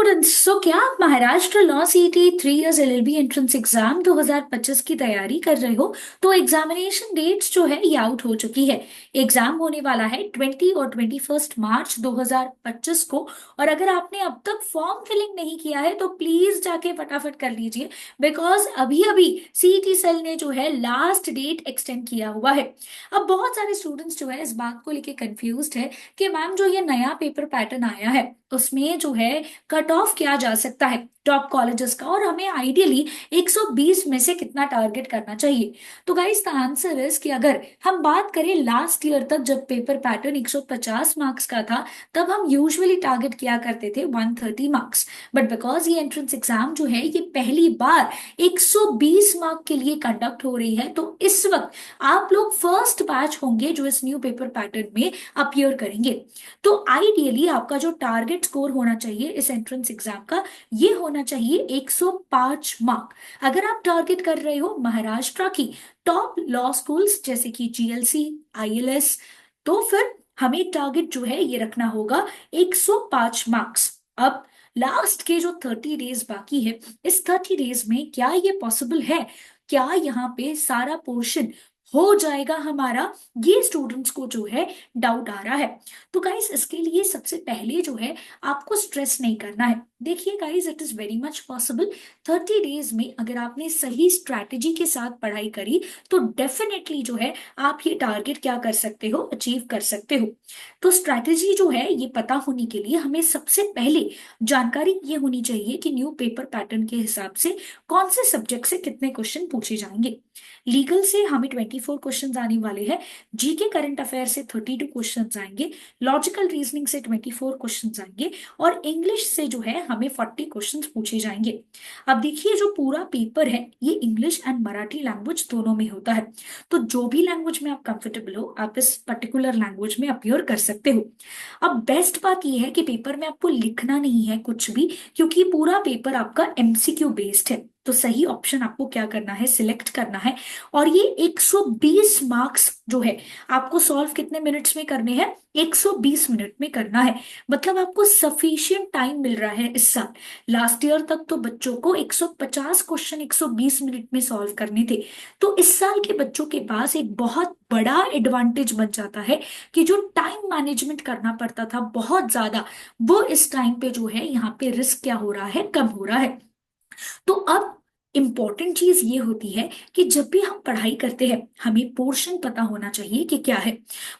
Students, सो क्या आप Maharashtra law सीटी 3 इयर्स एलएलबी एंट्रेंस एग्जाम 2025 की तैयारी कर रहे हो? तो एग्जामिनेशन डेट्स जो है ये आउट हो चुकी है। एग्जाम होने वाला है 20 और 21 मार्च 2025 को। और अगर आपने अब तक फॉर्म फिलिंग नहीं किया है तो प्लीज जाके फटाफट कर लीजिए, बिकॉज अभी अभी सीईटी सेल ने जो है लास्ट डेट एक्सटेंड किया हुआ है। अब बहुत सारे स्टूडेंट्स जो है इस बात को लेके कंफ्यूज्ड है कि मैम जो ये नया पेपर पैटर्न आया है उसमें जो है कट ऑफ किया जा सकता है टॉप कॉलेजेस का, और हमें आइडियली 120 में से कितना टारगेट करना चाहिए। तो गाइस द आंसर इज कि अगर हम बात करें लास्ट ईयर तक जब पेपर पैटर्न 150 मार्क्स का था, तब हम यूजुअली टारगेट किया करते थे 130 मार्क्स। बट बिकॉज ये एंट्रेंस एग्जाम जो है ये पहली बार 120 मार्क के लिए कंडक्ट हो रही है, तो इस वक्त आप लोग फर्स्ट बैच होंगे जो इस न्यू पेपर पैटर्न में अपीयर करेंगे। तो आइडियली आपका जो टारगेट स्कोर होना चाहिए इस एंट्रेंस एग्जाम का, ये होना चाहिए 105 मार्क। अगर आप टारगेट कर रहे हो महाराष्ट्र की टॉप लॉ स्कूल्स जैसे कि जीएलसी, आईएलएस, तो फिर हमें टारगेट जो है ये रखना होगा 105 मार्क्स। अब लास्ट के जो 30 डेज बाकी है, इस 30 डेज में क्या ये पॉसिबल है? क्या यहाँ पे सारा पोर्शन हो जाएगा हमारा? ये स्टूडेंट्स को जो है डाउट आ रहा है। तो गाइस इसके लिए सबसे पहले जो है आपको स्ट्रेस नहीं करना है। देखिए guys, it is very much possible. 30 days में अगर आपने सही स्ट्रैटेजी के साथ पढ़ाई करी तो डेफिनेटली जो है आप ये टारगेट क्या कर सकते हो, अचीव कर सकते हो। तो स्ट्रैटेजी जो है ये पता होने के लिए हमें सबसे पहले जानकारी ये होनी चाहिए कि न्यू पेपर पैटर्न के हिसाब से कौन से सब्जेक्ट से कितने क्वेश्चन पूछे जाएंगे। लीगल से हमें 24 क्वेश्चन आने वाले हैं, जीके करंट अफेयर से 32 क्वेश्चन आएंगे, लॉजिकल रीजनिंग से 24 क्वेश्चन आएंगे, और इंग्लिश से जो है हमें 40 क्वेश्चन पूछे जाएंगे। अब देखिए, जो पूरा पेपर है ये इंग्लिश एंड मराठी लैंग्वेज दोनों में होता है। तो जो भी लैंग्वेज में आप कंफर्टेबल हो आप इस पर्टिकुलर लैंग्वेज में अपियर कर सकते हो। अब बेस्ट बात यह है कि पेपर में आपको लिखना नहीं है कुछ भी, क्योंकि पूरा पेपर आपका एमसीक्यू बेस्ड है। तो सही ऑप्शन आपको क्या करना है, सिलेक्ट करना है। और ये 120 मार्क्स जो है आपको सॉल्व कितने मिनट्स में करने हैं? 120 मिनट में करना है। मतलब आपको सफिशियंट टाइम मिल रहा है इस साल। लास्ट ईयर तक तो बच्चों को 150 क्वेश्चन 120 मिनट में सॉल्व करने थे। तो इस साल के बच्चों के पास एक बहुत बड़ा एडवांटेज बन जाता है कि जो टाइम मैनेजमेंट करना पड़ता था बहुत ज्यादा, वो इस टाइम पे जो है यहाँ पे रिस्क क्या हो रहा है, कम हो रहा है। तो अब इंपॉर्टेंट चीज ये होती है कि जब भी हम पढ़ाई करते हैं हमें पोर्शन पता होना चाहिए कि क्या है।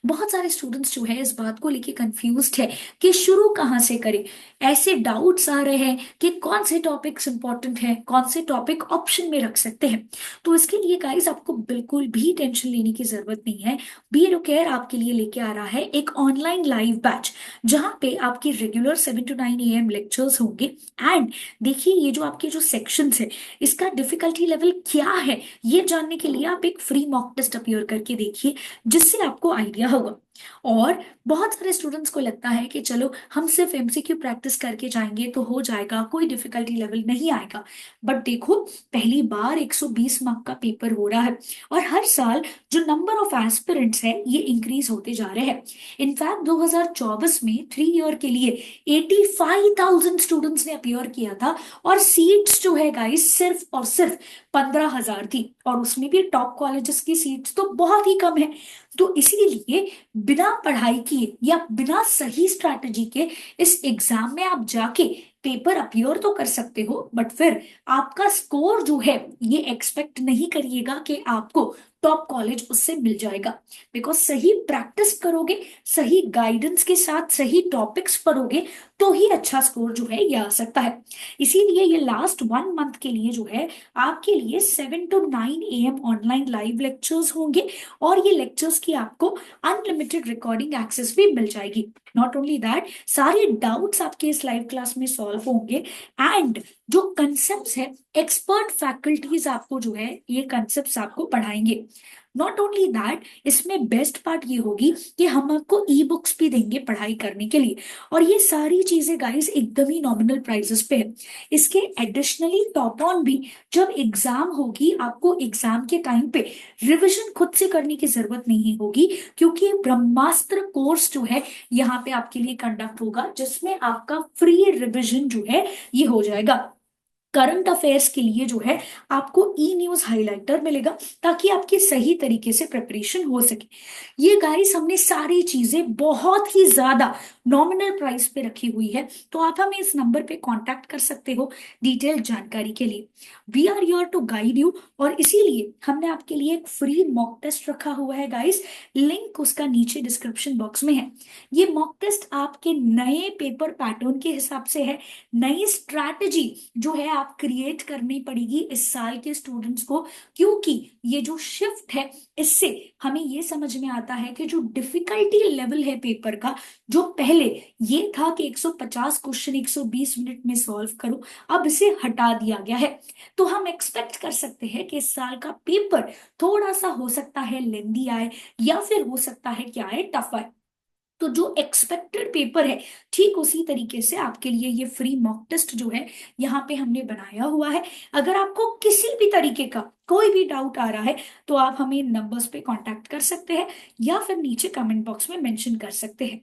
बहुत सारे स्टूडेंट्स जो है इस बात को लेके कंफ्यूज्ड है कि शुरू कहाँ से करें। ऐसे डाउट्स आ रहे हैं कि कौन से टॉपिक्स इंपॉर्टेंट है, कौन से टॉपिक ऑप्शन में रख सकते हैं। तो इसके लिए गाइस आपको बिल्कुल भी टेंशन लेने की जरूरत नहीं है। बी एडु केयर आपके लिए लेके आ रहा है एक ऑनलाइन लाइव बैच, जहां पे आपके रेगुलर 7 to 9 AM लेक्चर्स होंगे। एंड देखिए, ये जो आपके जो सेक्शंस है इसका डिफिकल्टी लेवल क्या है, ये जानने के लिए आप एक फ्री मॉक टेस्ट अपीयर करके देखिए, जिससे आपको आइडिया होगा। और बहुत सारे स्टूडेंट्स को लगता है कि चलो हम सिर्फ एमसीक्यू प्रैक्टिस करके जाएंगे तो हो जाएगा, कोई डिफिकल्टी लेवल नहीं आएगा। बट देखो, पहली बार 120 मार्क का पेपर हो रहा है, और हर साल जो नंबर ऑफ एस्पिरेंट्स है ये इंक्रीज होते जा रहे हैं। इनफैक्ट 2024 में 3 ईयर के लिए 85,000 स्टूडेंट्स ने अपीयर किया था, और सीट्स जो है गाइस सिर्फ और सिर्फ 15,000 थी, और उसमें भी टॉप कॉलेजेस की सीट्स तो बहुत ही कम है। तो इसीलिए बिना पढ़ाई किए या बिना सही स्ट्रैटेजी के इस एग्जाम में आप जाके पेपर अपीयर तो कर सकते हो, बट फिर आपका स्कोर जो है ये एक्सपेक्ट नहीं करिएगा कि आपको टॉप कॉलेज उससे मिल जाएगा। बिकॉज सही प्रैक्टिस करोगे, सही गाइडेंस के साथ सही टॉपिक्स पढ़ोगे, तो ही अच्छा स्कोर जो है ये आ सकता है। इसीलिए ये लास्ट 1 मंथ के लिए जो है आपके लिए 7 to 9 AM online live lectures होंगे, और ये लेक्चर्स की आपको अनलिमिटेड रिकॉर्डिंग एक्सेस भी मिल जाएगी। नॉट ओनली दैट, सारे डाउट्स आपके इस लाइव क्लास में सॉल्व होंगे। एंड जो कंसेप्ट्स है, एक्सपर्ट फैकल्टीज आपको जो है ये कंसेप्ट्स आपको पढ़ाएंगे। नॉट ओनली दैट, इसमें बेस्ट पार्ट ये होगी कि हम आपको ई बुक्स भी देंगे पढ़ाई करने के लिए, और ये सारी चीजें गाइस एकदम ही नॉमिनल प्राइसेस पे है। इसके एडिशनली टॉप ऑन भी, जब एग्जाम होगी आपको एग्जाम के टाइम पे रिवीजन खुद से करने की जरूरत नहीं होगी, क्योंकि ब्रह्मास्त्र कोर्स जो है यहाँ पे आपके लिए कंडक्ट होगा, जिसमें आपका फ्री रिवीजन जो है ये हो जाएगा। करंट अफेयर्स के लिए जो है आपको ई न्यूज हाइलाइटर मिलेगा, ताकि आपकी सही तरीके से प्रिपरेशन हो सके। ये गाइस हमने सारी चीजें बहुत ही ज्यादा नॉमिनल प्राइस पे रखी हुई है, तो आप हमें इस नंबर पे कांटेक्ट कर सकते हो डिटेल जानकारी के लिए। We are your to guide you, और इसीलिए हमने आपके लिए एक फ्री मॉक टेस्ट रखा हुआ है गाइस, लिंक उसका नीचे डिस्क्रिप्शन बॉक्स में है। ये मॉक टेस्ट आपके नए पेपर पैटर्न के हिसाब से है, नई स्ट्रैटेजी जो है आप क्रिएट करनी पड़ेगी इस साल के स्टूडेंट्स को, क्योंकि ये जो शिफ्ट है इससे हमें ये समझ में आता है कि जो डिफिकल्टी लेवल है पेपर का, जो पहले ये था कि 150 क्वेश्चन 120 मिनट में सॉल्व करो, अब इसे हटा दिया गया है। तो हम एक्सपेक्ट कर सकते हैं कि इस साल का पेपर थोड़ा सा हो सकता है लेंदी आए, या फिर हो सकता है क्या है, टफ आए। तो जो एक्सपेक्टेड पेपर है, ठीक उसी तरीके से आपके लिए ये फ्री मॉक टेस्ट जो है यहाँ पे हमने बनाया हुआ है। अगर आपको किसी भी तरीके का कोई भी डाउट आ रहा है, तो आप हमें नंबर्स पे कांटेक्ट कर सकते हैं, या फिर नीचे कमेंट बॉक्स में मेंशन कर सकते हैं।